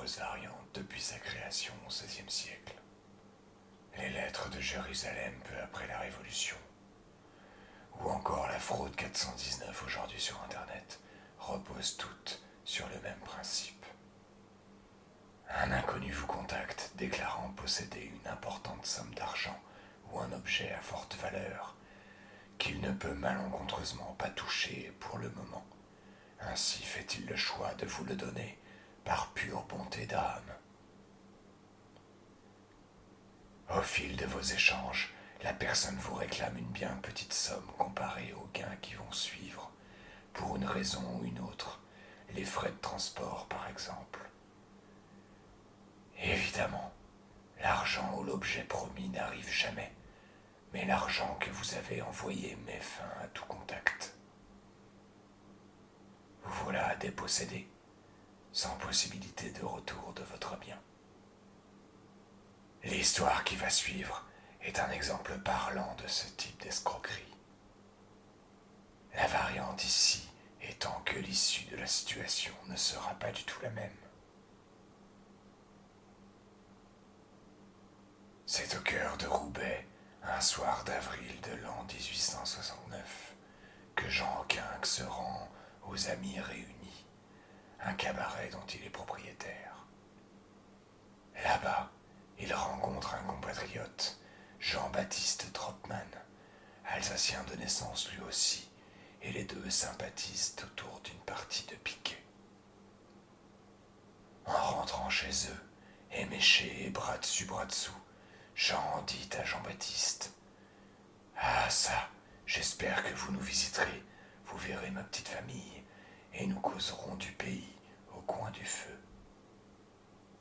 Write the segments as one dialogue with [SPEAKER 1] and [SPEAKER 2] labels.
[SPEAKER 1] nombreuses variantes depuis sa création au XVIe siècle. Les lettres de Jérusalem peu après la Révolution, ou encore la fraude 419 aujourd'hui sur Internet, reposent toutes sur le même principe. Un inconnu vous contacte déclarant posséder une importante somme d'argent ou un objet à forte valeur qu'il ne peut malencontreusement pas toucher pour le moment. Ainsi fait-il le choix de vous le donner par pure bonté d'âme. Au fil de vos échanges, la personne vous réclame une bien petite somme comparée aux gains qui vont suivre, pour une raison ou une autre, les frais de transport par exemple. Évidemment, l'argent ou l'objet promis n'arrive jamais, mais l'argent que vous avez envoyé met fin à tout contact. Vous voilà dépossédé, sans possibilité de retour de votre bien. L'histoire qui va suivre est un exemple parlant de ce type d'escroquerie. La variante ici étant que l'issue de la situation ne sera pas du tout la même. C'est au cœur de Roubaix, un soir d'avril de l'an 1869, que Jean Quinque se rend aux Amis Réunis, un cabaret dont il est propriétaire. Là-bas, il rencontre un compatriote, Jean-Baptiste Tropman, alsacien de naissance lui aussi, et les deux sympathisent autour d'une partie de piquet. En rentrant chez eux, éméchés et bras dessus bras dessous, Jean dit à Jean-Baptiste : « Ah ça, j'espère que vous nous visiterez, vous verrez ma petite famille, et nous causerons du pays au coin du feu. »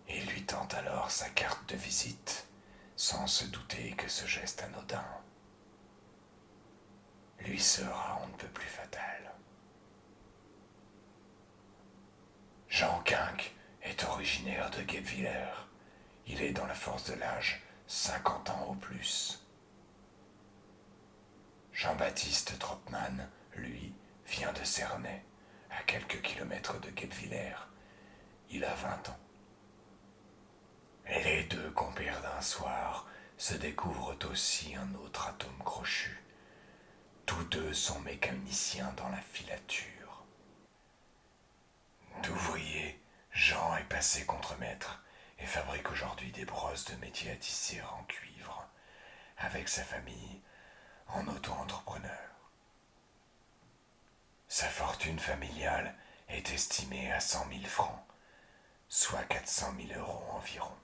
[SPEAKER 1] Il lui tend alors sa carte de visite, sans se douter que ce geste anodin lui sera on ne peut plus fatal. Jean Quinque est originaire de Guebwiller. Il est dans la force de l'âge, 50 ans au plus. Jean-Baptiste Tropman, lui, vient de Cernay, à quelques kilomètres de Guebwiller. Il a 20 ans. Et les deux compères d'un soir se découvrent aussi un autre atome crochu. Tous deux sont mécaniciens dans la filature. D'ouvrier, Jean est passé contremaître et fabrique aujourd'hui des brosses de métier à tisser en cuivre, avec sa famille, en auto-entrepreneur. Sa fortune familiale est estimée à 100 000 francs, soit 400 000 euros environ.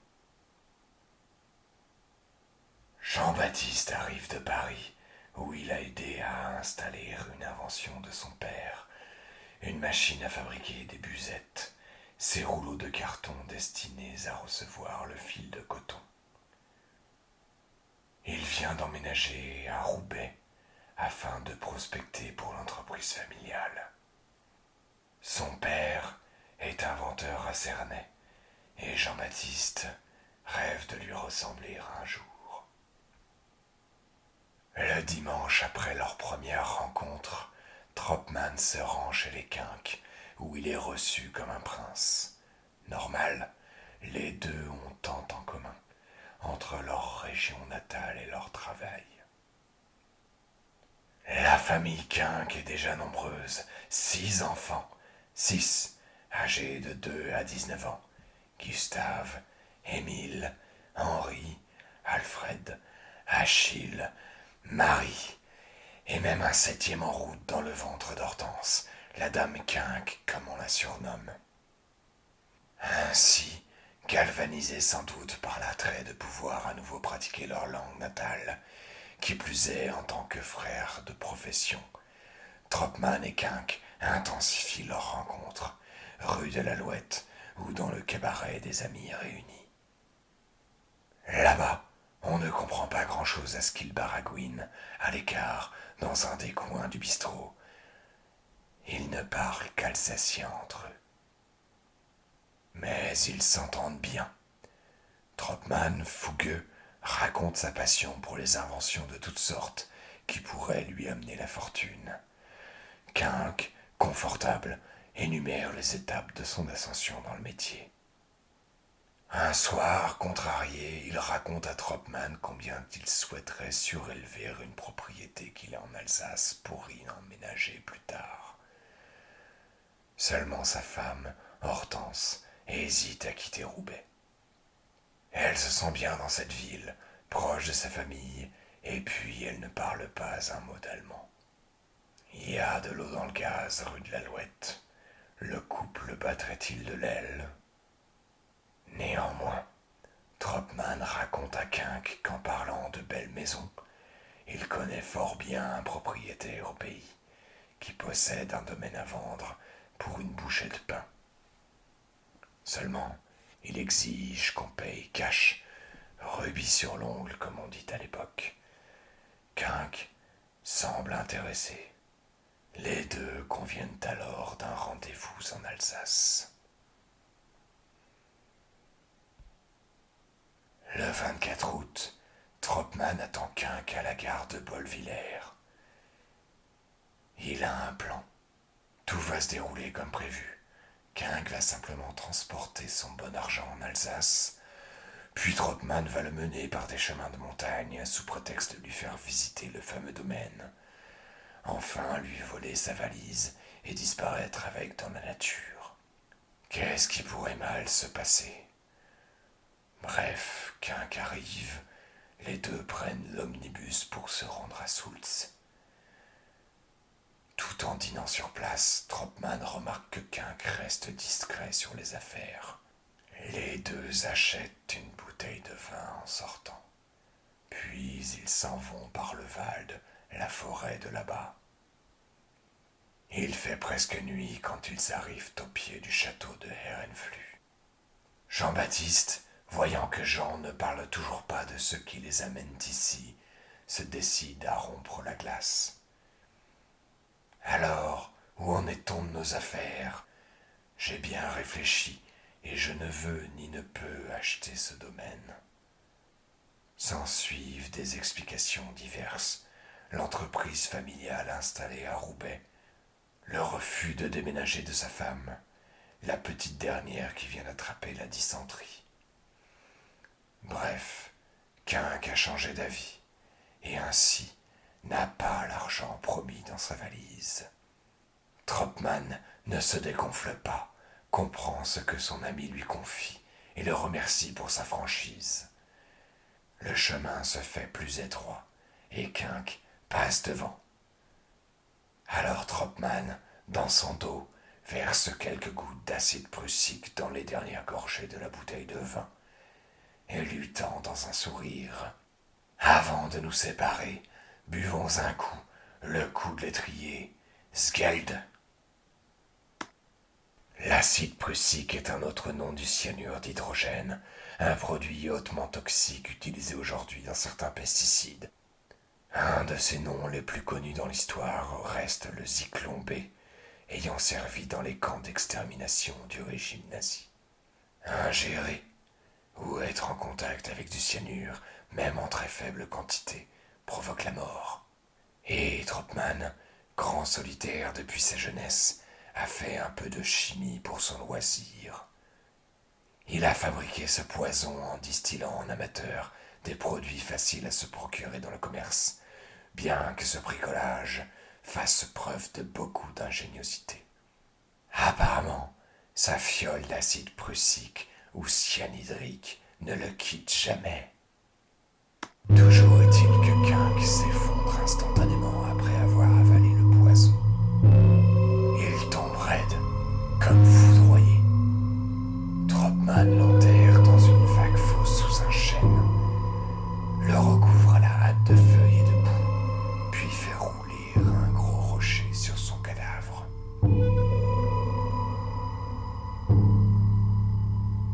[SPEAKER 1] Jean-Baptiste arrive de Paris, où il a aidé à installer une invention de son père, une machine à fabriquer des buzettes, ces rouleaux de carton destinés à recevoir le fil de coton. Il vient d'emménager à Roubaix afin de prospecter pour l'entreprise familiale. Son père est inventeur à Cernay et Jean-Baptiste rêve de lui ressembler un jour. Le dimanche après leur première rencontre, Tropman se rend chez les Quinques, où il est reçu comme un prince. Normal, les deux ont tant en commun, entre leur région natale et leur travail. La famille Quinque est déjà nombreuse, 6 enfants, 6 âgés de 2 à 19 ans. Gustave, Émile, Henri, Alfred, Achille, Marie, et même un 7e en route dans le ventre d'Hortense, la dame Quinque comme on la surnomme. Ainsi, galvanisés sans doute par l'attrait de pouvoir à nouveau pratiquer leur langue natale, qui plus est en tant que frères de profession, Tropman et Quinque intensifient leur rencontre, rue de l'Alouette ou dans le cabaret des Amis Réunis. Là-bas, on ne comprend pas grand-chose à ce qu'ils baragouinent, à l'écart, dans un des coins du bistrot. Ils ne parlent qu'alsacien entre eux. Mais ils s'entendent bien. Tropman, fougueux, raconte sa passion pour les inventions de toutes sortes qui pourraient lui amener la fortune. Quinque, confortable, énumère les étapes de son ascension dans le métier. Un soir, contrarié, il raconte à Tropman combien il souhaiterait surélever une propriété qu'il a en Alsace pour y emménager plus tard. Seulement sa femme, Hortense, hésite à quitter Roubaix. Elle se sent bien dans cette ville, proche de sa famille, et puis elle ne parle pas un mot d'allemand. Il y a de l'eau dans le gaz rue de l'Alouette. Le couple battrait-il de l'aile? Néanmoins, Tropman raconte à Quinck qu'en parlant de belles maisons, il connaît fort bien un propriétaire au pays qui possède un domaine à vendre pour une bouchée de pain. Seulement, il exige qu'on paye cash, rubis sur l'ongle comme on dit à l'époque. Quinck semble intéressé. Les deux conviennent alors d'un rendez-vous en Alsace. Le 24 août, Tropman attend Quinck à la gare de Bolvillers. Il a un plan. Tout va se dérouler comme prévu. Quinck va simplement transporter son bon argent en Alsace, puis Tropman va le mener par des chemins de montagne sous prétexte de lui faire visiter le fameux domaine. Enfin, lui voler sa valise et disparaître avec dans la nature. Qu'est-ce qui pourrait mal se passer? Bref, Quinck arrive, les deux prennent l'omnibus pour se rendre à Soultz. Tout en dînant sur place, Tropman remarque que Quinck reste discret sur les affaires. Les deux achètent une bouteille de vin en sortant. Puis ils s'en vont par le Wald, la forêt de là-bas. Il fait presque nuit quand ils arrivent au pied du château de Herrenflug. Jean-Baptiste, voyant que Jean ne parle toujours pas de ce qui les amène ici, se décide à rompre la glace. Alors, où en est-on de nos affaires? J'ai bien réfléchi et je ne veux ni ne peux acheter ce domaine. S'ensuivent des explications diverses, l'entreprise familiale installée à Roubaix, le refus de déménager de sa femme, la petite dernière qui vient d'attraper la dysenterie. Bref, Quinck a changé d'avis, et ainsi n'a pas l'argent promis dans sa valise. Tropman ne se dégonfle pas, comprend ce que son ami lui confie et le remercie pour sa franchise. Le chemin se fait plus étroit et Quinck passe devant. Alors Tropman, dans son dos, verse quelques gouttes d'acide prussique dans les dernières gorgées de la bouteille de vin et lui tend dans un sourire. Avant de nous séparer, buvons un coup, le coup de l'étrier, Sgeld. L'acide prussique est un autre nom du cyanure d'hydrogène, un produit hautement toxique utilisé aujourd'hui dans certains pesticides. Un de ses noms les plus connus dans l'histoire reste le Zyklon B, ayant servi dans les camps d'extermination du régime nazi. Ingérer ou être en contact avec du cyanure, même en très faible quantité, provoque la mort. Et Tropman, grand solitaire depuis sa jeunesse, a fait un peu de chimie pour son loisir. Il a fabriqué ce poison en distillant en amateur des produits faciles à se procurer dans le commerce, bien que ce bricolage fasse preuve de beaucoup d'ingéniosité. Apparemment, sa fiole d'acide prussique ou cyanhydrique ne le quitte jamais. Toujours est-il que Quinck s'effondre instantanément après avoir avalé le poison. Il tombe raide, comme foudroyé. Tropman l'enterre dans une vague fosse sous un chêne, le recouvre à la hâte de feuilles et de boue, puis fait rouler un gros rocher sur son cadavre.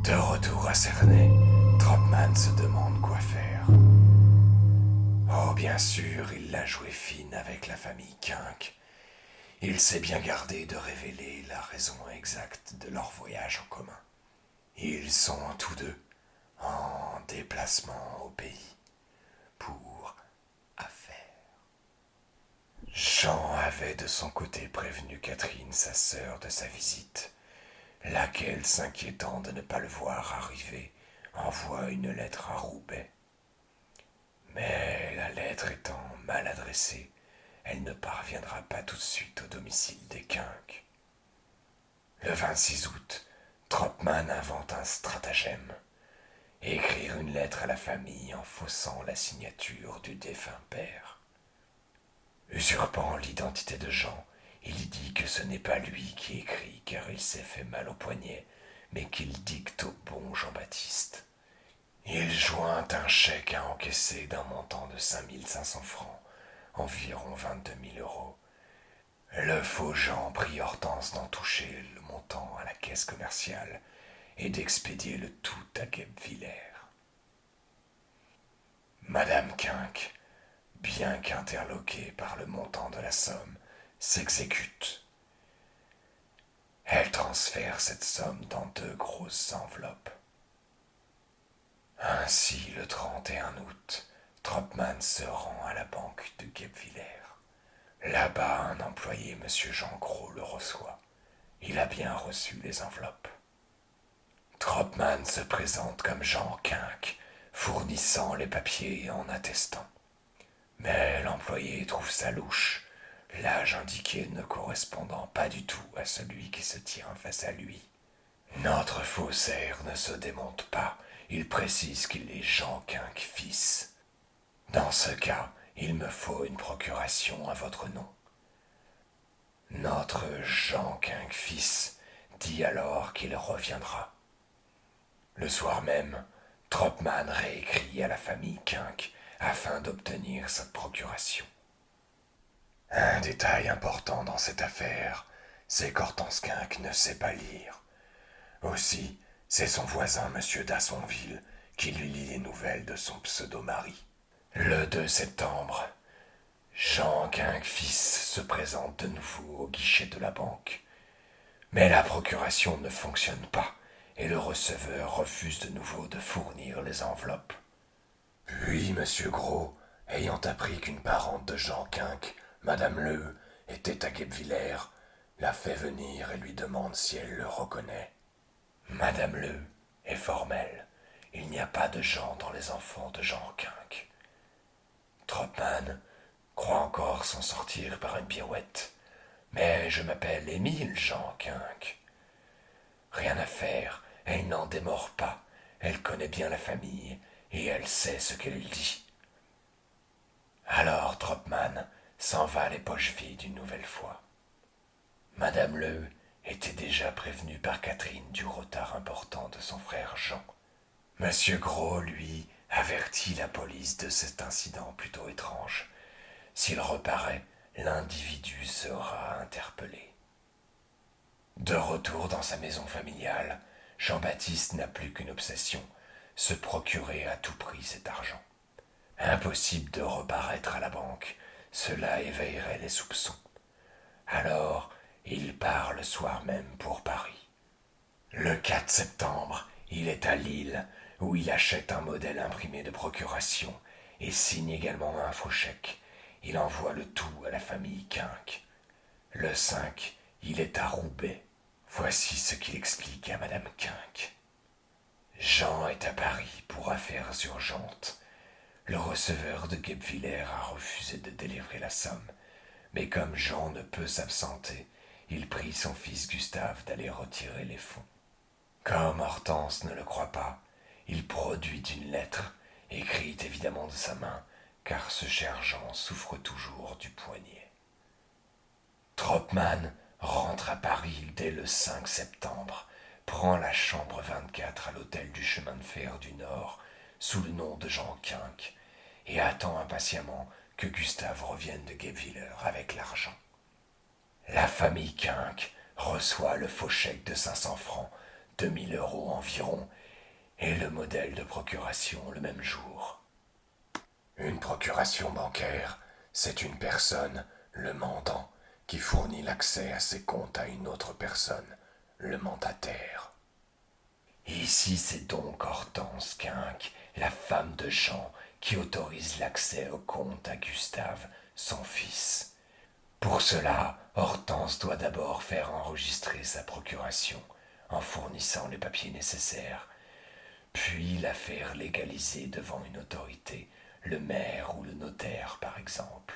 [SPEAKER 1] De retour à Cernay, Tropman se demande quoi faire. Oh, bien sûr, il l'a joué fine avec la famille Quinck. Il s'est bien gardé de révéler la raison exacte de leur voyage en commun. Ils sont tous deux en déplacement au pays pour affaires. Jean avait de son côté prévenu Catherine, sa sœur, de sa visite, laquelle, s'inquiétant de ne pas le voir arriver, envoie une lettre à Roubaix. Mais la lettre étant mal adressée, elle ne parviendra pas tout de suite au domicile des Quinques. Le 26 août, Tropman invente un stratagème. Écrire une lettre à la famille en faussant la signature du défunt père. Usurpant l'identité de Jean, il dit que ce n'est pas lui qui écrit car il s'est fait mal au poignet, mais qu'il dicte au bon Jean-Baptiste. Il joint un chèque à encaisser d'un montant de 5 500 francs, environ 22 000 euros. Le faux Jean prie Hortense d'en toucher le montant à la caisse commerciale et d'expédier le tout à Guebwiller. Madame Quinque, bien qu'interloquée par le montant de la somme, s'exécute. Elle transfère cette somme dans 2 grosses enveloppes. Ainsi, le 31 août, Tropman se rend à la banque de Guebwiller. Là-bas, un employé, M. Jean Gros, le reçoit. Il a bien reçu les enveloppes. Tropman se présente comme Jean Quinque, fournissant les papiers en attestant. Mais l'employé trouve ça louche, l'âge indiqué ne correspondant pas du tout à celui qui se tient face à lui. Notre faussaire ne se démonte pas, il précise qu'il est Jean Quinque fils. Dans ce cas, il me faut une procuration à votre nom. Notre Jean Quinque fils dit alors qu'il reviendra. Le soir même, Tropman réécrit à la famille Quinque afin d'obtenir cette procuration. Un détail important dans cette affaire, c'est qu'Hortense Quinque ne sait pas lire. Aussi, c'est son voisin, M. d'Assonville, qui lui lit les nouvelles de son pseudo-mari. Le 2 septembre, Jean Quinque fils se présente de nouveau au guichet de la banque. Mais la procuration ne fonctionne pas et le receveur refuse de nouveau de fournir les enveloppes. Puis M. Gros, ayant appris qu'une parente de Jean Quinque, Madame Leu, était à Guebwiller, la fait venir et lui demande si elle le reconnaît. Madame Leu est formelle. Il n'y a pas de Jean dans les enfants de Jean Quinque. Tropman croit encore s'en sortir par une pirouette. Mais je m'appelle Émile Jean Quinque. Rien à faire, elle n'en démord pas. Elle connaît bien la famille et elle sait ce qu'elle dit. Alors Tropman s'en va les poches vides une nouvelle fois. Madame Leu était déjà prévenue par Catherine du retard important de son frère Jean. Monsieur Gros, lui, avertit la police de cet incident plutôt étrange. S'il reparaît, l'individu sera interpellé. De retour dans sa maison familiale, Jean-Baptiste n'a plus qu'une obsession, se procurer à tout prix cet argent. Impossible de reparaître à la banque, cela éveillerait les soupçons. Alors, il part le soir même pour Paris. Le 4 septembre, il est à Lille, où il achète un modèle imprimé de procuration et signe également un faux chèque. Il envoie le tout à la famille Quinque. Le 5, il est à Roubaix. Voici ce qu'il explique à Madame Quinque. Jean est à Paris pour affaires urgentes. Le receveur de Guebwiller a refusé de délivrer la somme, mais comme Jean ne peut s'absenter, il prie son fils Gustave d'aller retirer les fonds. Comme Hortense ne le croit pas, il produit une lettre, écrite évidemment de sa main, car ce cher Jean souffre toujours du poignet. Tropman rentre à Paris dès le 5 septembre, prend la chambre 24 à l'hôtel du chemin de fer du Nord, sous le nom de Jean Quinque, et attend impatiemment que Gustave revienne de Guebwiller avec l'argent. La famille Quinque reçoit le faux chèque de 500 francs, 2 000 € environ, et le modèle de procuration le même jour. Une procuration bancaire, c'est une personne, le mandant, qui fournit l'accès à ses comptes à une autre personne, le mandataire. Ici, c'est donc Hortense Quinque, la femme de Jean, qui autorise l'accès au compte à Gustave, son fils. Pour cela, Hortense doit d'abord faire enregistrer sa procuration, en fournissant les papiers nécessaires. puis la faire légaliser devant une autorité, le maire ou le notaire par exemple.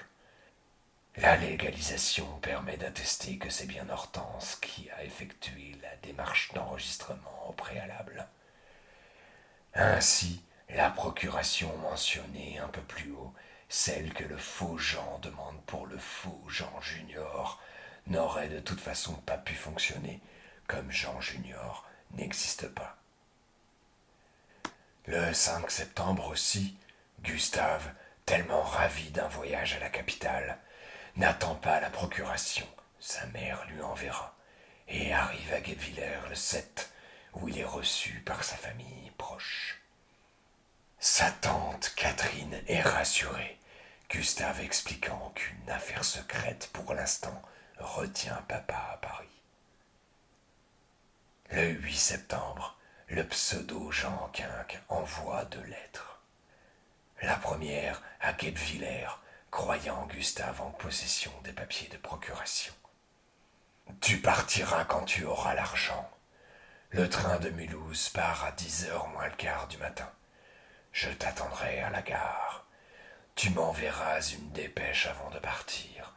[SPEAKER 1] La légalisation permet d'attester que c'est bien Hortense qui a effectué la démarche d'enregistrement au préalable. Ainsi, la procuration mentionnée un peu plus haut, celle que le faux Jean demande pour le faux Jean Junior, n'aurait de toute façon pas pu fonctionner, comme Jean Junior n'existe pas. Le 5 septembre aussi, Gustave, tellement ravi d'un voyage à la capitale, n'attend pas la procuration, sa mère lui enverra, et arrive à Guebwiller le 7, où il est reçu par sa famille proche. Sa tante Catherine est rassurée, Gustave expliquant qu'une affaire secrète pour l'instant retient papa à Paris. Le 8 septembre, le pseudo Jean Quinque envoie 2 lettres. La première à Guebwiller, croyant Gustave en possession des papiers de procuration. Tu partiras quand tu auras l'argent. Le train de Mulhouse part à 10h moins le quart du matin. Je t'attendrai à la gare. Tu m'enverras une dépêche avant de partir.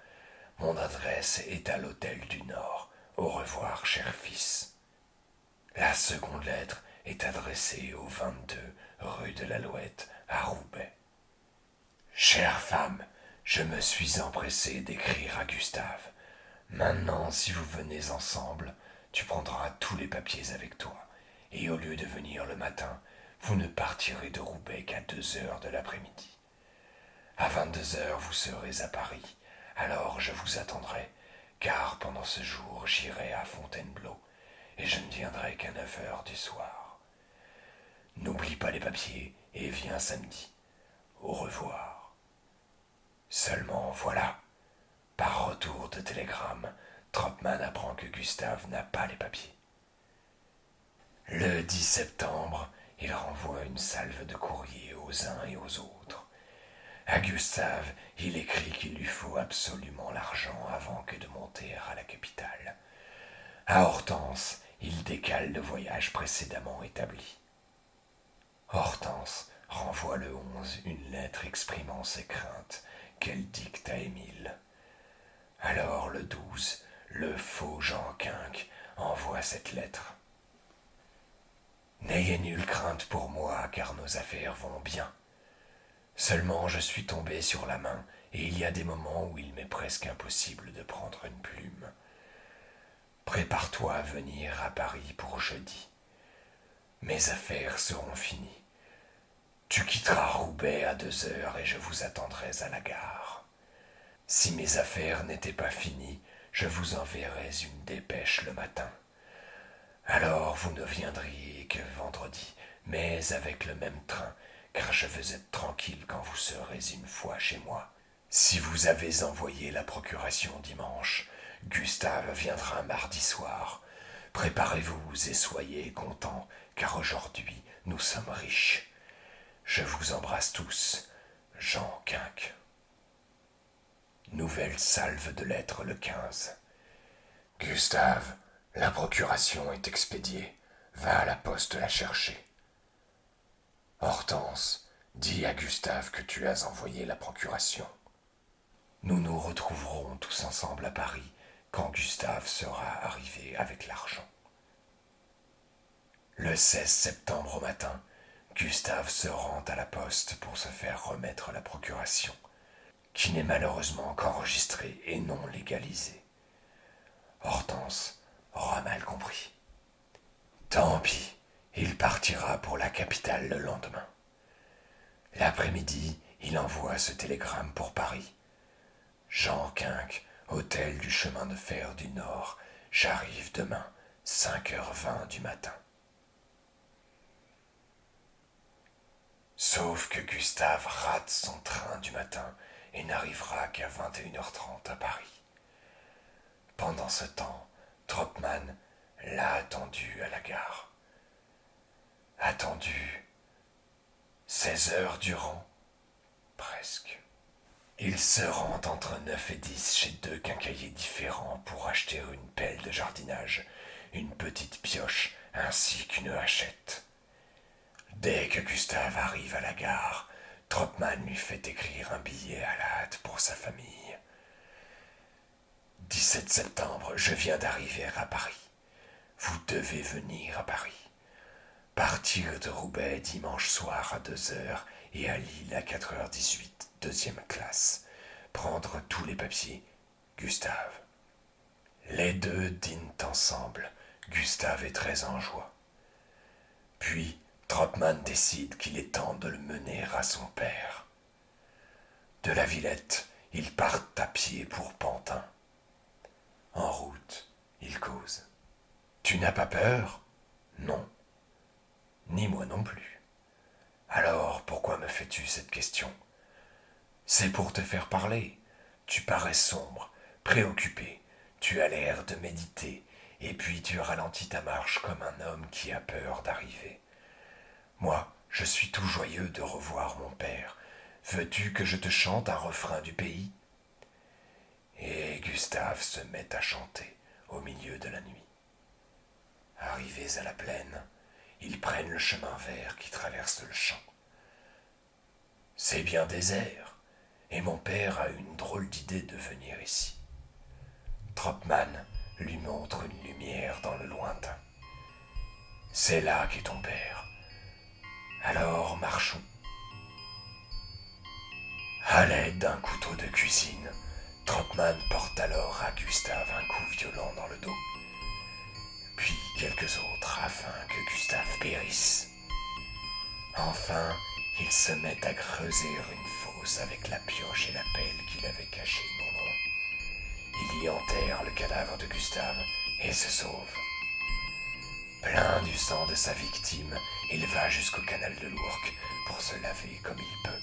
[SPEAKER 1] Mon adresse est à l'hôtel du Nord. Au revoir, cher fils. La seconde lettre est adressée au 22 rue de l'Alouette à Roubaix. Chère femme, je me suis empressé d'écrire à Gustave. Maintenant, si vous venez ensemble, tu prendras tous les papiers avec toi, et au lieu de venir le matin, vous ne partirez de Roubaix qu'à 2h de l'après-midi. À 22h, vous serez à Paris, alors je vous attendrai, car pendant ce jour, j'irai à Fontainebleau, et je ne viendrai qu'à 9h du soir. N'oublie pas les papiers, et viens samedi. Au revoir. Seulement voilà, par retour de télégramme, Tropman apprend que Gustave n'a pas les papiers. Le 10 septembre, il renvoie une salve de courriers aux uns et aux autres. À Gustave, il écrit qu'il lui faut absolument l'argent avant que de monter à la capitale. À Hortense, il décale le voyage précédemment établi. Hortense renvoie le 11 une lettre exprimant ses craintes qu'elle dicte à Émile. Alors le 12, le faux Jean Quinque envoie cette lettre. N'ayez nulle crainte pour moi, car nos affaires vont bien. Seulement je suis tombé sur la main, et il y a des moments où il m'est presque impossible de prendre une plume. Prépare-toi à venir à Paris pour jeudi. Mes affaires seront finies. Tu quitteras Roubaix à 2h et je vous attendrai à la gare. Si mes affaires n'étaient pas finies, je vous enverrais une dépêche le matin. Alors vous ne viendriez que vendredi, mais avec le même train, car je veux être tranquille quand vous serez une fois chez moi. Si vous avez envoyé la procuration dimanche, Gustave viendra mardi soir. Préparez-vous et soyez contents, car aujourd'hui nous sommes riches. Je vous embrasse tous, Jean Quinque. Nouvelle salve de lettres le 15. Gustave, la procuration est expédiée. Va à la poste la chercher. Hortense, dis à Gustave que tu as envoyé la procuration. Nous nous retrouverons tous ensemble à Paris quand Gustave sera arrivé avec l'argent. Le 16 septembre au matin, Gustave se rend à la poste pour se faire remettre la procuration, qui n'est malheureusement qu'enregistrée et non légalisée. Hortense aura mal compris. Tant pis, il partira pour la capitale le lendemain. L'après-midi, il envoie ce télégramme pour Paris. Jean Quinque, hôtel du chemin de fer du Nord, j'arrive demain, 5h20 du matin. Sauf que Gustave rate son train du matin et n'arrivera qu'à 21h30 à Paris. Pendant ce temps, Tropman l'a attendu à la gare. Attendu 16 heures durant, presque. Il se rend entre 9 et 10 chez 2 quincailliers différents pour acheter une pelle de jardinage, une petite pioche ainsi qu'une hachette. Dès que Gustave arrive à la gare, Tropman lui fait écrire un billet à la hâte pour sa famille. 17 septembre, je viens d'arriver à Paris. Vous devez venir à Paris. Partir de Roubaix dimanche soir à 2 heures et à Lille à 4h18, deuxième classe. Prendre tous les papiers. Gustave. Les deux dînent ensemble. Gustave est très en joie. Puis, Tropman décide qu'il est temps de le mener à son père. De la Villette, ils partent à pied pour Pantin. En route, ils causent. Tu n'as pas peur ? Non. Ni moi non plus. Alors, pourquoi me fais-tu cette question ? C'est pour te faire parler. Tu parais sombre, préoccupé. Tu as l'air de méditer, et puis tu ralentis ta marche comme un homme qui a peur d'arriver. Moi, je suis tout joyeux de revoir mon père. Veux-tu que je te chante un refrain du pays ? Et Gustave se met à chanter au milieu de la nuit. Arrivés à la plaine, ils prennent le chemin vert qui traverse le champ. C'est bien désert, et mon père a une drôle d'idée de venir ici. Tropman lui montre une lumière dans le lointain. C'est là qu'est ton père. Alors marchons. À l'aide d'un couteau de cuisine, Tropman porte alors à Gustave un coup violent dans le dos, puis quelques autres afin que Gustave périsse. Enfin, il se met à creuser une fosse avec la pioche et la pelle qu'il avait cachée non loin. Il y enterre le cadavre de Gustave et se sauve. Plein du sang de sa victime, il va jusqu'au canal de l'Ourcq pour se laver comme il peut.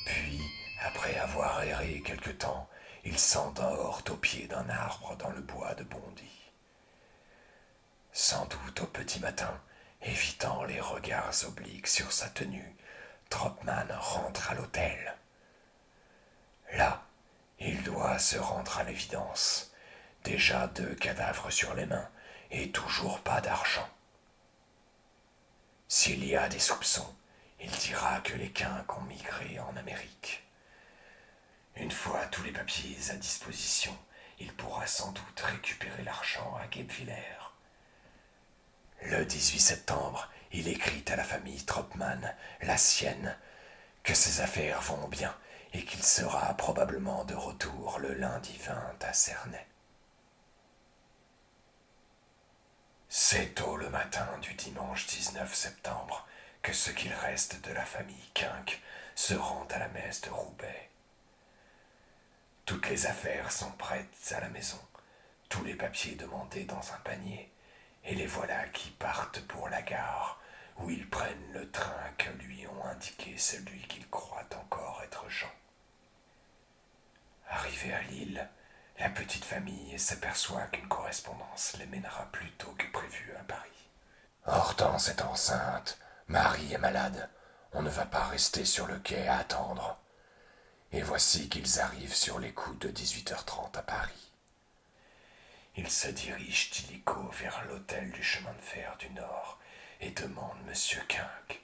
[SPEAKER 1] Puis, après avoir erré quelque temps, il s'endort au pied d'un arbre dans le bois de Bondy. Sans doute au petit matin, évitant les regards obliques sur sa tenue, Tropman rentre à l'hôtel. Là, il doit se rendre à l'évidence. Déjà 2 cadavres sur les mains et toujours pas d'argent. S'il y a des soupçons, il dira que les Quinques ont migré en Amérique. Une fois tous les papiers à disposition, il pourra sans doute récupérer l'argent à Guebwiller. Le 18 septembre, il écrit à la famille Tropman, la sienne, que ses affaires vont bien et qu'il sera probablement de retour le lundi 20 à Cernay. C'est tôt le matin du dimanche 19 septembre que ce qu'il reste de la famille Quinque se rend à la messe de Roubaix. Toutes les affaires sont prêtes à la maison, tous les papiers demandés dans un panier, et les voilà qui partent pour la gare, où ils prennent le train que lui ont indiqué celui qu'ils croient encore être Jean. Arrivé à Lille, la petite famille s'aperçoit qu'une correspondance les mènera plus tôt que prévu à Paris. Hortense est enceinte, Marie est malade, on ne va pas rester sur le quai à attendre. Et voici qu'ils arrivent sur les coups de 18h30 à Paris. Ils se dirigent illico vers l'hôtel du chemin de fer du Nord et demandent Monsieur Quinque.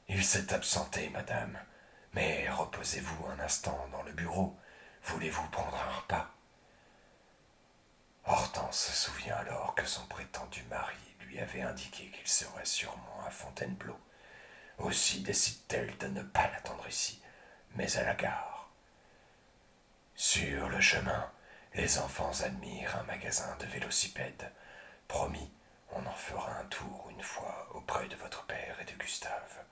[SPEAKER 1] Il s'est absenté, madame, mais reposez-vous un instant dans le bureau. Voulez-vous prendre un repas ? Hortense se souvient alors que son prétendu mari lui avait indiqué qu'il serait sûrement à Fontainebleau. Aussi décide-t-elle de ne pas l'attendre ici, mais à la gare. Sur le chemin, les enfants admirent un magasin de vélocipèdes. Promis, on en fera un tour une fois auprès de votre père et de Gustave.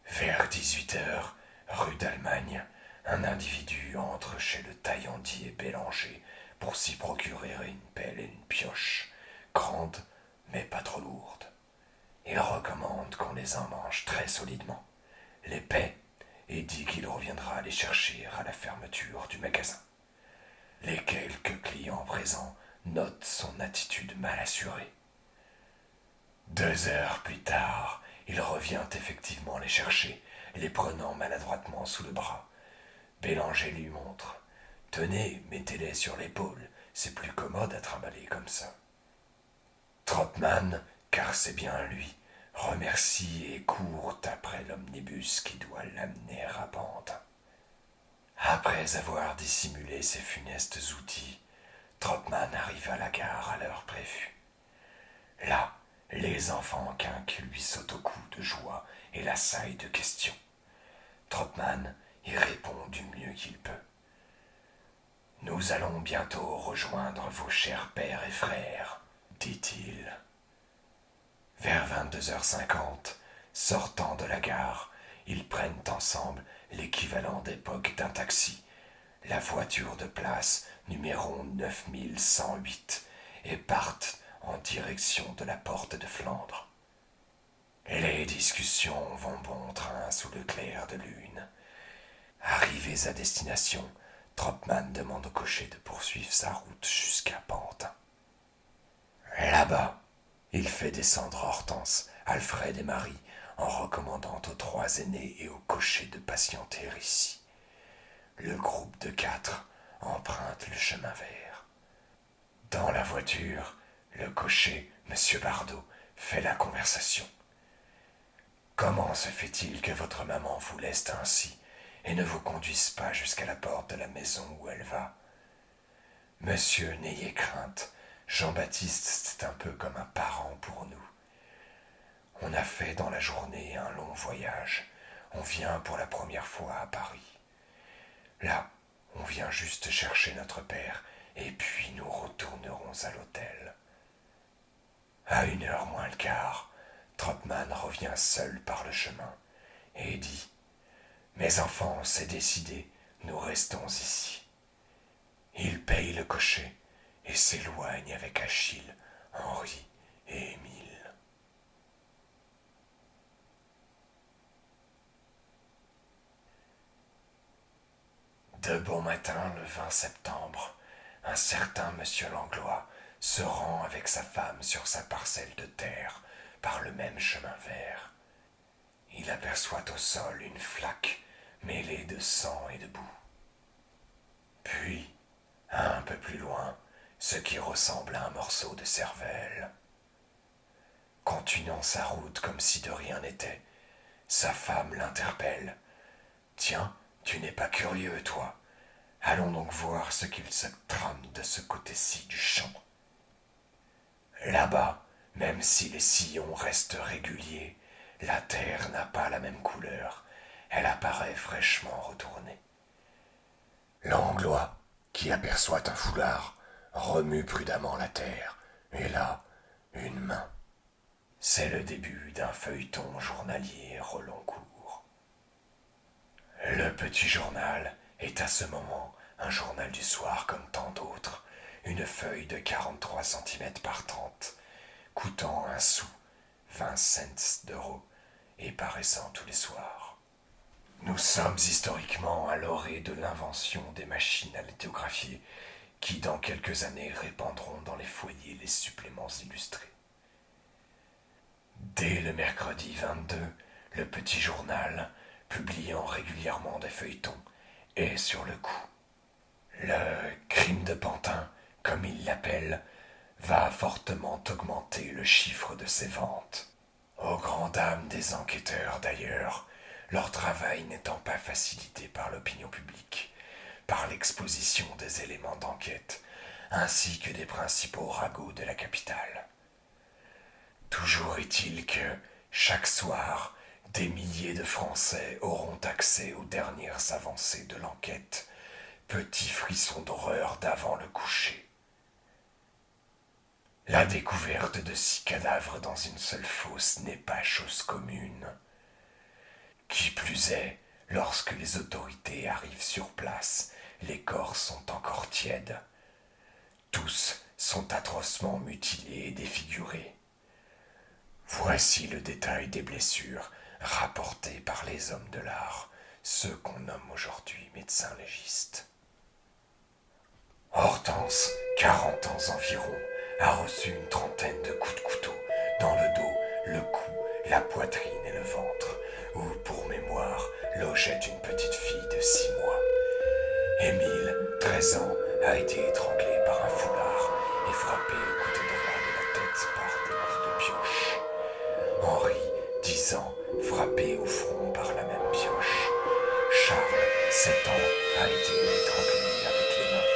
[SPEAKER 1] Vers 18h, rue d'Allemagne, un individu entre chez le taillandier Bélanger pour s'y procurer une pelle et une pioche, grandes mais pas trop lourdes. Il recommande qu'on les emmanche très solidement, les paie et dit qu'il reviendra les chercher à la fermeture du magasin. Les quelques clients présents notent son attitude mal assurée. 2 heures plus tard, il revient effectivement les chercher, les prenant maladroitement sous le bras. Bélanger lui montre. « Tenez, mettez-les sur l'épaule, c'est plus commode à trimballer comme ça. » Tropman car c'est bien lui. Remercie et court après l'omnibus qui doit l'amener à Bande. Après avoir dissimulé ses funestes outils, Trotman arrive à la gare à l'heure prévue. Là, les enfants quinques lui sautent au cou de joie et l'assaillent de questions. Trotman y répond du mieux qu'il peut. Nous allons bientôt rejoindre vos chers pères et frères, dit-il. Vers 22h50, sortant de la gare, ils prennent ensemble l'équivalent d'époque d'un taxi, la voiture de place numéro 9108, et partent en direction de la porte de Flandre. Les discussions vont bon train sous le clair de lune. Arrivés à destination, Trotman demande au cocher de poursuivre sa route jusqu'à Pantin. Là-bas, il fait descendre Hortense, Alfred et Marie en recommandant aux trois aînés et au cocher de patienter ici. Le groupe de 4 emprunte le chemin vert. Dans la voiture, le cocher, M. Bardot, fait la conversation. Comment se fait-il que votre maman vous laisse ainsi et ne vous conduise pas jusqu'à la porte de la maison où elle va? Monsieur, n'ayez crainte, Jean-Baptiste, c'est un peu comme un parent pour nous. On a fait dans la journée un long voyage. On vient pour la première fois à Paris. Là, on vient juste chercher notre père, et puis nous retournerons à l'hôtel. À 1h moins le quart, Trotman revient seul par le chemin, et dit « Mes enfants, c'est décidé, nous restons ici. » Il paye le cocher, et s'éloigne avec Achille, Henri et Émile. De bon matin, le 20 septembre, un certain monsieur Langlois se rend avec sa femme sur sa parcelle de terre par le même chemin vert. Il aperçoit au sol une flaque mêlée de sang et de boue. Puis, un peu plus loin, ce qui ressemble à un morceau de cervelle. Continuant sa route comme si de rien n'était, sa femme l'interpelle. « Tiens, tu n'es pas curieux, toi. Allons donc voir ce qu'il se trame de ce côté-ci du champ. » Là-bas, même si les sillons restent réguliers, la terre n'a pas la même couleur. Elle apparaît fraîchement retournée. Langlois, qui aperçoit un foulard, remue prudemment la terre, et là, une main. C'est le début d'un feuilleton journalier au long cours. Le petit journal est à ce moment un journal du soir comme tant d'autres, une feuille de 43 cm par 30, coûtant 1 sou, 20 cents d'euros, et paraissant tous les soirs. Nous sommes historiquement à l'orée de l'invention des machines à lithographier qui, dans quelques années, répandront dans les foyers les suppléments illustrés. Dès le mercredi 22, le petit journal, publiant régulièrement des feuilletons, est sur le coup. Le crime de Pantin, comme il l'appelle, va fortement augmenter le chiffre de ses ventes. Aux grandes dames des enquêteurs d'ailleurs, leur travail n'étant pas facilité par l'opinion publique, par l'exposition des éléments d'enquête, ainsi que des principaux ragots de la capitale. Toujours est-il que, chaque soir, des milliers de Français auront accès aux dernières avancées de l'enquête, petit frisson d'horreur d'avant le coucher. La découverte de 6 cadavres dans une seule fosse n'est pas chose commune. Qui plus est, lorsque les autorités arrivent sur place, les corps sont encore tièdes. Tous sont atrocement mutilés et défigurés. Voici le détail des blessures rapportées par les hommes de l'art, ceux qu'on nomme aujourd'hui médecins légistes. Hortense, 40 ans environ, a reçu une trentaine de coups de couteau dans le dos, le cou, la poitrine et le ventre, où, pour mémoire, logeait une petite fille de 6 mois. Émile, 13 ans, a été étranglé par un foulard et frappé au côté droit de la tête par des coups de pioche. 6 ans, frappé au front par la même pioche. Charles, 7 ans, a été étranglé avec les mains,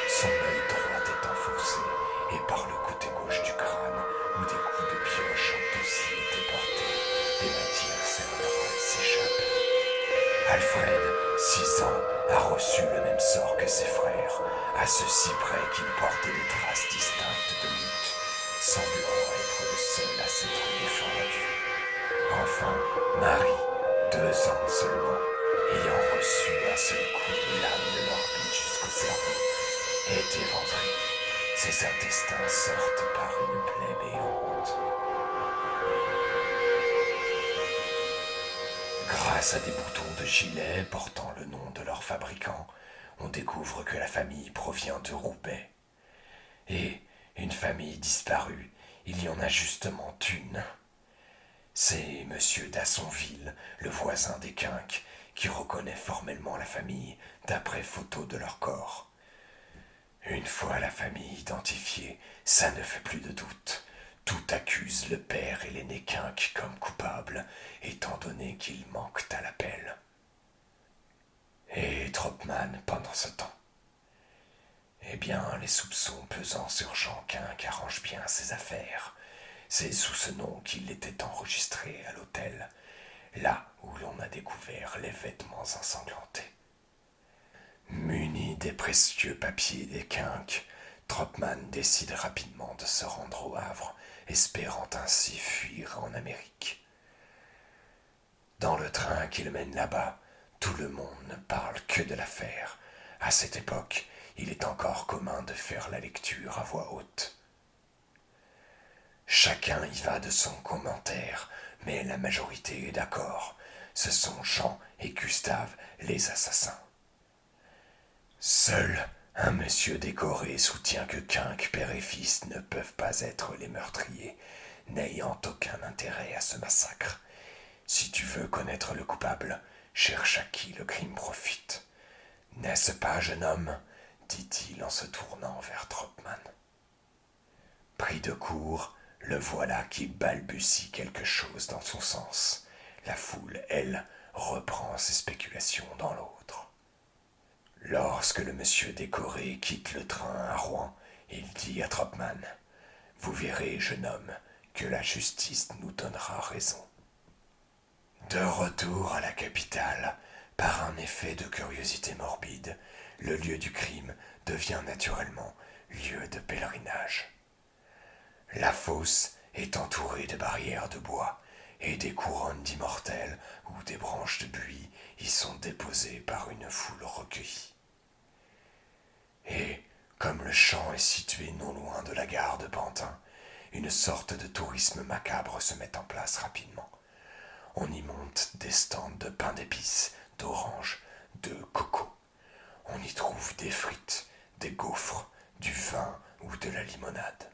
[SPEAKER 1] son œil droit est enfoncé, et par le côté gauche du crâne, où des coups de pioche ont aussi été portés, des matières cérébrales s'échappent. Alfred, 6 ans, a reçu le même sort que ses frères, à ceci près qu'il portait des traces distinctes de lutte, semblant être le seul à s'être défendu. Enfin, Marie, 2 ans seulement, ayant reçu un seul coup de lame de l'orbite jusqu'au cerveau, est éventrée. Ses intestins sortent par une plaie béante. Grâce à des boutons de gilet portant le nom de leur fabricant, on découvre que la famille provient de Roubaix. Et une famille disparue, il y en a justement une. C'est M. d'Assonville, le voisin des Quinques, qui reconnaît formellement la famille d'après photos de leur corps. Une fois la famille identifiée, ça ne fait plus de doute. Tout accuse le père et l'aîné Quinque comme coupables, étant donné qu'ils manquent à l'appel. Et Tropman pendant ce temps? Eh bien, les soupçons pesant sur Jean Quinque arrangent bien ses affaires. C'est sous ce nom qu'il était enregistré à l'hôtel, là où l'on a découvert les vêtements ensanglantés. Muni des précieux papiers des Quinques, Tropman décide rapidement de se rendre au Havre, espérant ainsi fuir en Amérique. Dans le train qui le mène là-bas, tout le monde ne parle que de l'affaire. À cette époque, il est encore commun de faire la lecture à voix haute. Chacun y va de son commentaire, mais la majorité est d'accord. Ce sont Jean et Gustave, les assassins. Seul un monsieur décoré soutient que Quinque, père et fils, ne peuvent pas être les meurtriers, n'ayant aucun intérêt à ce massacre. Si tu veux connaître le coupable, cherche à qui le crime profite. N'est-ce pas, jeune homme? Dit-il en se tournant vers Tropman. Pris de court, le voilà qui balbutie quelque chose dans son sens. La foule, elle, reprend ses spéculations dans l'autre. Lorsque le monsieur décoré quitte le train à Rouen, il dit à Tropman: « Vous verrez, jeune homme, que la justice nous donnera raison. » De retour à la capitale, par un effet de curiosité morbide, le lieu du crime devient naturellement lieu de pèlerinage. La fosse est entourée de barrières de bois et des couronnes d'immortelles ou des branches de buis y sont déposées par une foule recueillie. Et, comme le champ est situé non loin de la gare de Pantin, une sorte de tourisme macabre se met en place rapidement. On y monte des stands de pain d'épices, d'oranges, de coco. On y trouve des frites, des gaufres, du vin ou de la limonade.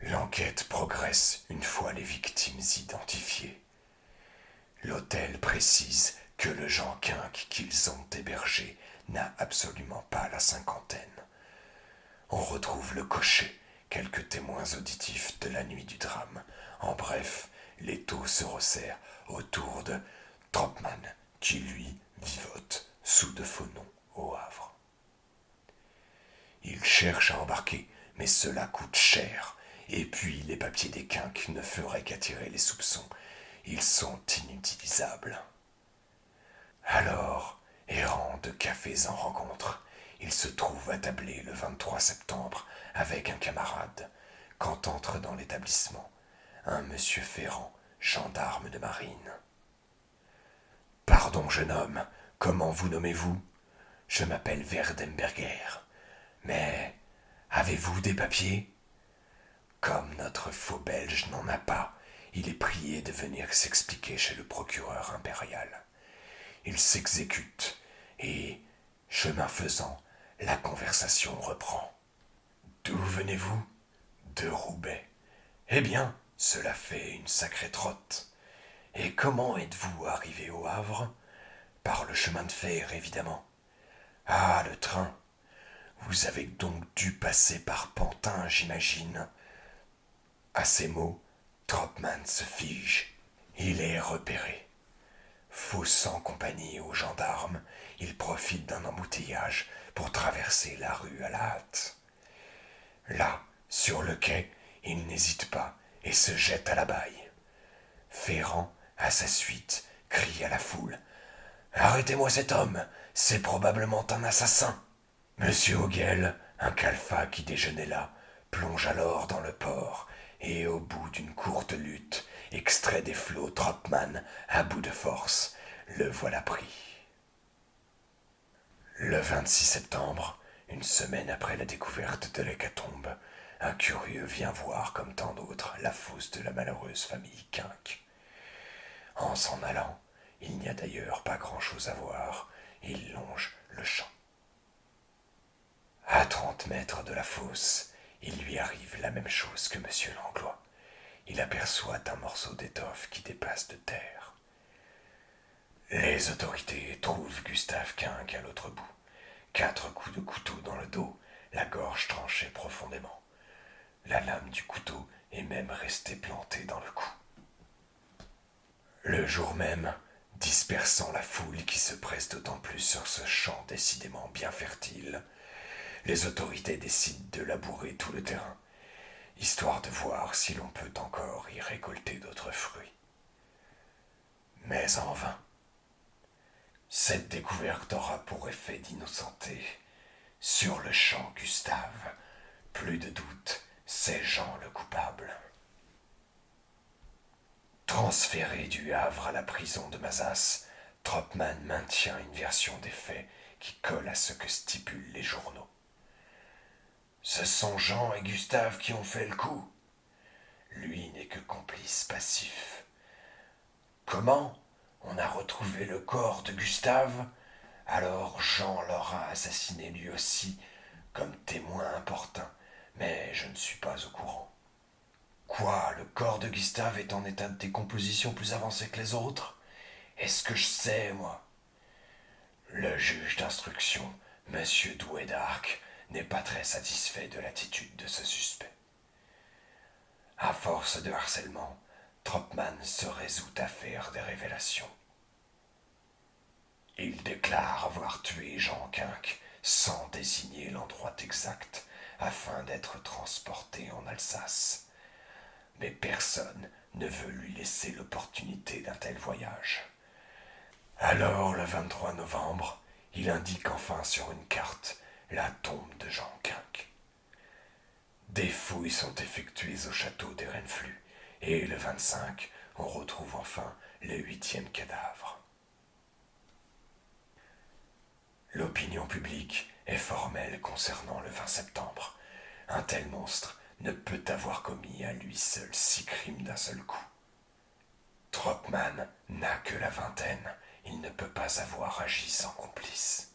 [SPEAKER 1] L'enquête progresse une fois les victimes identifiées. L'hôtel précise que le Jean Quinque qu'ils ont hébergé n'a absolument pas la cinquantaine. On retrouve le cocher, quelques témoins auditifs de la nuit du drame. En bref, l'étau se resserre autour de Tropman, qui lui vivote sous de faux noms au Havre. Il cherche à embarquer, mais cela coûte cher. Et puis les papiers des Quinques ne feraient qu'attirer les soupçons. Ils sont inutilisables. Alors, errant de cafés en rencontre, il se trouve attablé le 23 septembre avec un camarade, quand entre dans l'établissement un monsieur Ferrand, gendarme de marine. « Pardon, jeune homme, comment vous nommez-vous? Je m'appelle Verdenberger. Mais avez-vous des papiers? Comme notre faux Belge n'en a pas, il est prié de venir s'expliquer chez le procureur impérial. Il s'exécute et, chemin faisant, la conversation reprend. « D'où venez-vous? »« De Roubaix. »« Eh bien, cela fait une sacrée trotte. Et comment êtes-vous arrivé au Havre? » ?»« Par le chemin de fer, évidemment. »« Ah, le train. Vous avez donc dû passer par Pantin, j'imagine. » À ces mots, Tropman se fige. Il est repéré. Faussant compagnie aux gendarmes, il profite d'un embouteillage pour traverser la rue à la hâte. Là, sur le quai, il n'hésite pas et se jette à la baille. Ferrand, à sa suite, crie à la foule: Arrêtez-moi cet homme, c'est probablement un assassin. Monsieur Auguel, un calfa qui déjeunait là, plonge alors dans le port et, au bout d'une courte lutte, extrait des flots Tropman à bout de force. Le voilà pris. Le 26 septembre, une semaine après la découverte de l'hécatombe, un curieux vient voir, comme tant d'autres, la fosse de la malheureuse famille Quinque. En s'en allant, il n'y a d'ailleurs pas grand-chose à voir, il longe le champ. À 30 mètres de la fosse, il lui arrive la même chose que monsieur Langlois. Il aperçoit un morceau d'étoffe qui dépasse de terre. Les autorités trouvent Gustave Quinque à l'autre bout. 4 coups de couteau dans le dos, la gorge tranchée profondément. La lame du couteau est même restée plantée dans le cou. Le jour même, dispersant la foule qui se presse d'autant plus sur ce champ décidément bien fertile, les autorités décident de labourer tout le terrain, histoire de voir si l'on peut encore y récolter d'autres fruits. Mais en vain. Cette découverte aura pour effet d'innocenter sur le champ Gustave. Plus de doute, c'est Jean le coupable. Transféré du Havre à la prison de Mazas, Tropman maintient une version des faits qui colle à ce que stipulent les journaux. Ce sont Jean et Gustave qui ont fait le coup. Lui n'est que complice passif. Comment on a retrouvé le corps de Gustave? Alors Jean l'aura assassiné lui aussi, comme témoin important, mais je ne suis pas au courant. Quoi, le corps de Gustave est en état de décomposition plus avancé que les autres? Est-ce que je sais, moi? Le juge d'instruction, monsieur Douai d'Arc, n'est pas très satisfait de l'attitude de ce suspect. À force de harcèlement, Tropman se résout à faire des révélations. Il déclare avoir tué Jean Quinque sans désigner l'endroit exact afin d'être transporté en Alsace. Mais personne ne veut lui laisser l'opportunité d'un tel voyage. Alors, le 23 novembre, il indique enfin sur une carte la tombe de Jean Quinque. Des fouilles sont effectuées au château des Renflux, et le 25, on retrouve enfin le 8e cadavre. L'opinion publique est formelle concernant le 20 septembre. Un tel monstre ne peut avoir commis à lui seul 6 crimes d'un seul coup. Tropman n'a que la vingtaine, il ne peut pas avoir agi sans complice.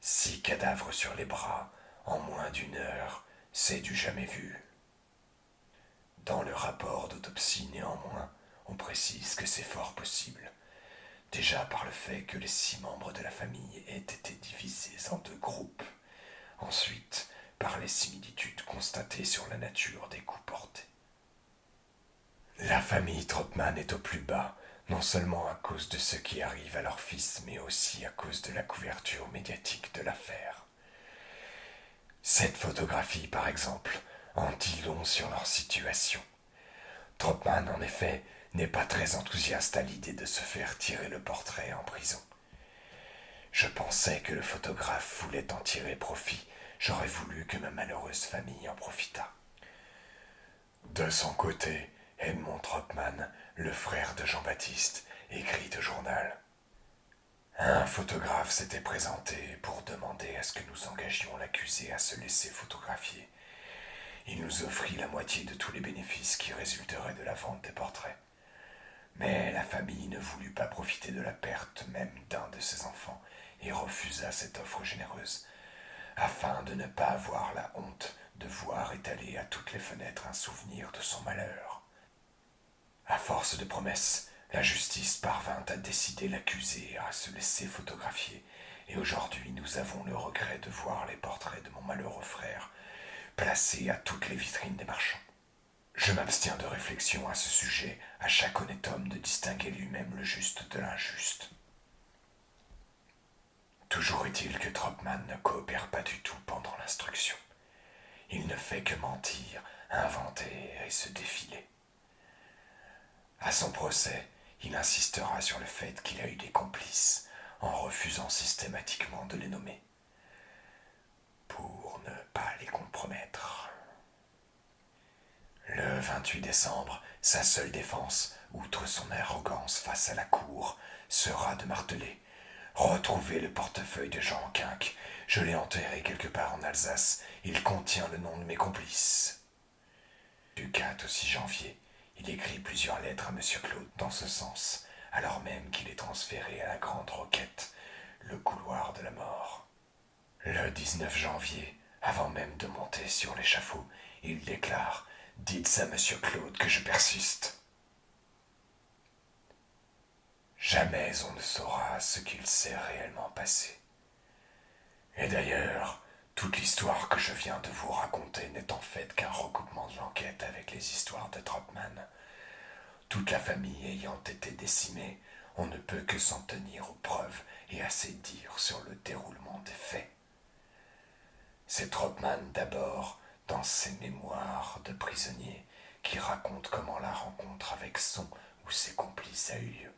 [SPEAKER 1] 6 cadavres sur les bras, en moins d'1 heure, c'est du jamais vu. Dans le rapport d'autopsie, néanmoins, on précise que c'est fort possible, déjà par le fait que les 6 membres de la famille aient été divisés en 2 groupes, ensuite par les similitudes constatées sur la nature des coups portés. La famille Tropman est au plus bas, non seulement à cause de ce qui arrive à leur fils, mais aussi à cause de la couverture médiatique de l'affaire. Cette photographie, par exemple, en dit long sur leur situation. Tropman, en effet, n'est pas très enthousiaste à l'idée de se faire tirer le portrait en prison. Je pensais que le photographe voulait en tirer profit. J'aurais voulu que ma malheureuse famille en profitât. De son côté, Edmond Tropman, le frère de Jean-Baptiste, écrit au journal. Un photographe s'était présenté pour demander à ce que nous engagions l'accusé à se laisser photographier. Il nous offrit la moitié de tous les bénéfices qui résulteraient de la vente des portraits. Mais la famille ne voulut pas profiter de la perte même d'un de ses enfants et refusa cette offre généreuse, afin de ne pas avoir la honte de voir étalé à toutes les fenêtres un souvenir de son malheur. À force de promesses, la justice parvint à décider l'accusé à se laisser photographier, et aujourd'hui nous avons le regret de voir les portraits de mon malheureux frère placés à toutes les vitrines des marchands. Je m'abstiens de réflexion à ce sujet, à chaque honnête homme de distinguer lui-même le juste de l'injuste. Toujours est-il que Tropman ne coopère pas du tout pendant l'instruction. Il ne fait que mentir, inventer et se défiler. À son procès, il insistera sur le fait qu'il a eu des complices, en refusant systématiquement de les nommer, pour ne pas les compromettre. Le 28 décembre, sa seule défense, outre son arrogance face à la cour, sera de marteler: retrouvez le portefeuille de Jean Quinque, je l'ai enterré quelque part en Alsace, il contient le nom de mes complices. Du 4 au 6 janvier, il écrit plusieurs lettres à M. Claude dans ce sens, alors même qu'il est transféré à la Grande Roquette, le couloir de la mort. Le 19 janvier, avant même de monter sur l'échafaud, il déclare: dites à M. Claude que je persiste. Jamais on ne saura ce qu'il s'est réellement passé. Et d'ailleurs, toute l'histoire que je viens de vous raconter n'est en fait qu'un recoupement de l'enquête avec les histoires de Tropman. Toute la famille ayant été décimée, on ne peut que s'en tenir aux preuves et assez dire sur le déroulement des faits. C'est Tropman d'abord, dans ses mémoires de prisonnier, qui raconte comment la rencontre avec son ou ses complices a eu lieu,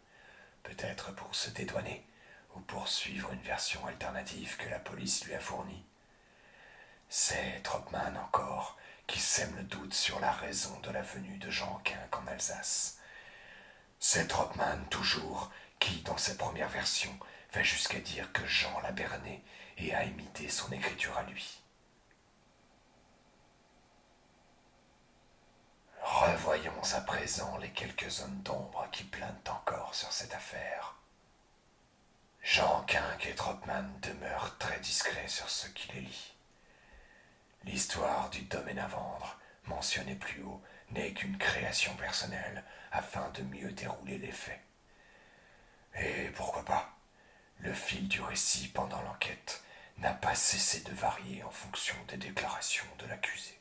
[SPEAKER 1] peut-être pour se dédouaner ou pour suivre une version alternative que la police lui a fournie. C'est Tropman encore qui sème le doute sur la raison de la venue de Jean Quinque en Alsace. C'est Tropman toujours qui, dans sa première version, va jusqu'à dire que Jean l'a berné et a imité son écriture à lui. Revoyons à présent les quelques zones d'ombre qui planent encore sur cette affaire. Jean Quinque et Tropman demeurent très discrets sur ce qui les lie. L'histoire du domaine à vendre, mentionnée plus haut, n'est qu'une création personnelle afin de mieux dérouler les faits. Et pourquoi pas, le fil du récit pendant l'enquête n'a pas cessé de varier en fonction des déclarations de l'accusé.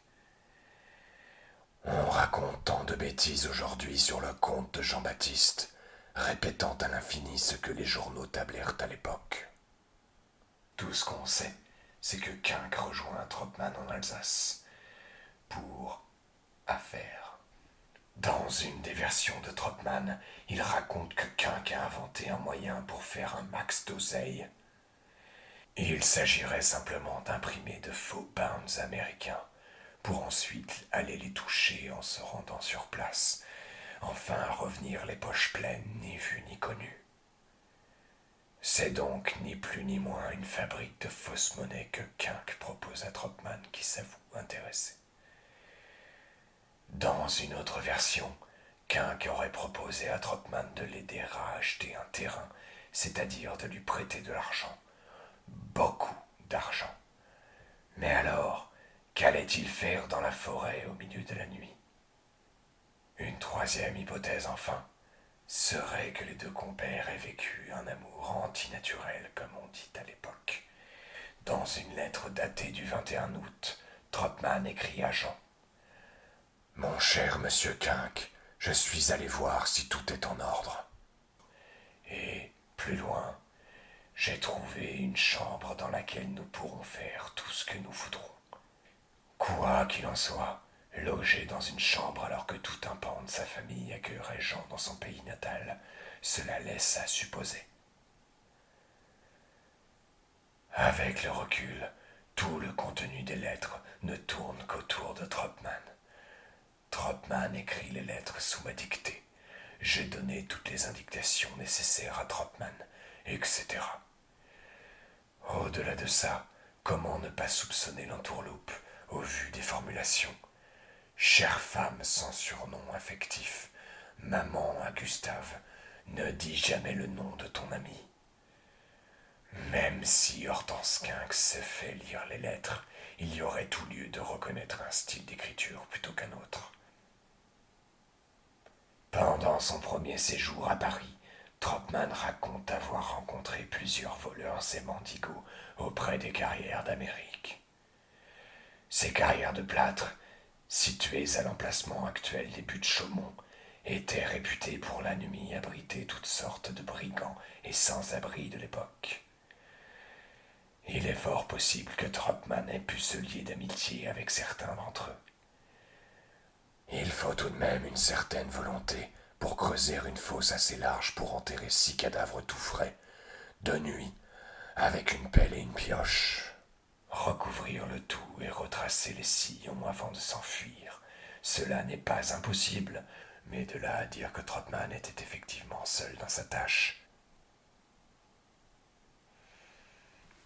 [SPEAKER 1] On raconte tant de bêtises aujourd'hui sur le compte de Jean-Baptiste, répétant à l'infini ce que les journaux tablèrent à l'époque. Tout ce qu'on sait, c'est que Quinque rejoint Tropman en Alsace pour affaire. Dans une des versions de Tropman, il raconte que Quinque a inventé un moyen pour faire un max d'oseille. Il s'agirait simplement d'imprimer de faux pounds américains pour ensuite aller les toucher en se rendant sur place, enfin revenir les poches pleines, ni vues ni connues. C'est donc ni plus ni moins une fabrique de fausses monnaies que Quinque propose à Tropman qui s'avoue intéressé. Dans une autre version, Quinque aurait proposé à Tropman de l'aider à acheter un terrain, c'est-à-dire de lui prêter de l'argent. Beaucoup d'argent. Mais alors, qu'allait-il faire dans la forêt au milieu de la nuit? Une troisième hypothèse enfin serait que les deux compères aient vécu un amour antinaturel, comme on dit à l'époque. Dans une lettre datée du 21 août, Tropman écrit à Jean: mon cher monsieur Quinque, je suis allé voir si tout est en ordre. Et, plus loin, j'ai trouvé une chambre dans laquelle nous pourrons faire tout ce que nous voudrons. Quoi qu'il en soit, loger dans une chambre alors que tout un pan de sa famille accueillerait Jean dans son pays natal, cela laisse à supposer. Avec le recul, tout le contenu des lettres ne tourne qu'autour de Tropman. Tropman écrit les lettres sous ma dictée. J'ai donné toutes les indications nécessaires à Tropman, etc. Au-delà de ça, comment ne pas soupçonner l'entourloupe au vu des formulations? Chère femme sans surnom affectif, maman à Gustave, ne dis jamais le nom de ton ami. Même si Hortense Quinque s'est fait lire les lettres, il y aurait tout lieu de reconnaître un style d'écriture plutôt qu'un autre. Pendant son premier séjour à Paris, Tropman raconte avoir rencontré plusieurs voleurs et mendigos auprès des carrières d'Amérique. Ces carrières de plâtre, situés à l'emplacement actuel des buttes Chaumont, étaient réputés pour la nuit abriter toutes sortes de brigands et sans-abri de l'époque. Il est fort possible que Tropman ait pu se lier d'amitié avec certains d'entre eux. Il faut tout de même une certaine volonté pour creuser une fosse assez large pour enterrer 6 cadavres tout frais, de nuit, avec une pelle et une pioche. Recouvrir le tout et retracer les sillons avant de s'enfuir, cela n'est pas impossible, mais de là à dire que Tropman était effectivement seul dans sa tâche.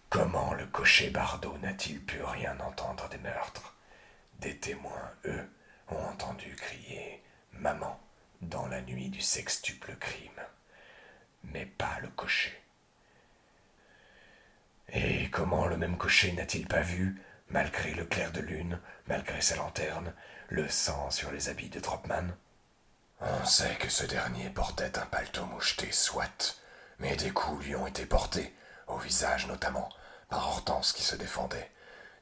[SPEAKER 1] Comment le cocher Bardot n'a-t-il pu rien entendre des meurtres? Des témoins, eux, ont entendu crier « Maman » dans la nuit du sextuple crime, mais pas le cocher. Et comment le même cocher n'a-t-il pas vu, malgré le clair de lune, malgré sa lanterne, le sang sur les habits de Tropman? On sait que ce dernier portait un paletot moucheté, soit, mais des coups lui ont été portés, au visage notamment, par Hortense qui se défendait.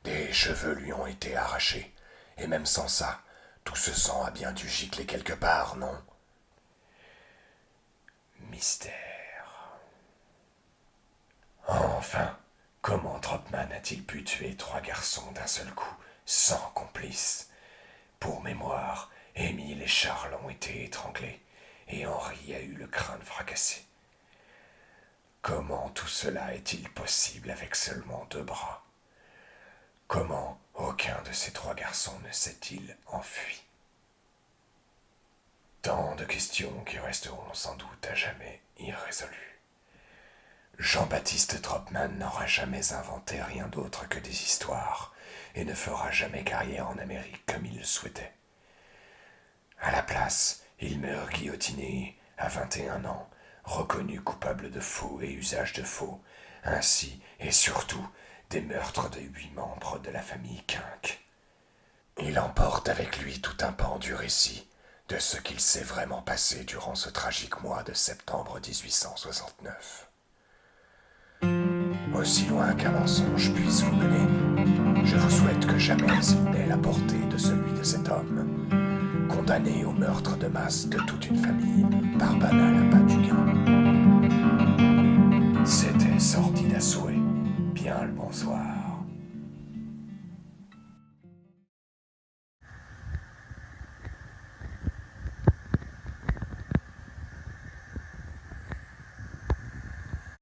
[SPEAKER 1] Des cheveux lui ont été arrachés, et même sans ça, tout ce sang a bien dû gicler quelque part, non? Mystère. Enfin, comment Tropman a-t-il pu tuer 3 garçons d'un seul coup, sans complice? Pour mémoire, Émile et Charles ont été étranglés, et Henri a eu le crâne fracassé. Comment tout cela est-il possible avec seulement 2 bras? Comment aucun de ces 3 garçons ne s'est-il enfui? Tant de questions qui resteront sans doute à jamais irrésolues. Jean-Baptiste Tropman n'aura jamais inventé rien d'autre que des histoires et ne fera jamais carrière en Amérique comme il le souhaitait. À la place, il meurt guillotiné à 21 ans, reconnu coupable de faux et usage de faux, ainsi et surtout des meurtres de 8 membres de la famille Quinque. Il emporte avec lui tout un pan du récit de ce qu'il s'est vraiment passé durant ce tragique mois de septembre 1869. Aussi loin qu'un mensonge puisse vous mener, je vous souhaite que jamais il n'ait la portée de celui de cet homme, condamné au meurtre de masse de toute une famille par banal appât du gain. C'était Sordide à souhait. Bien le bonsoir.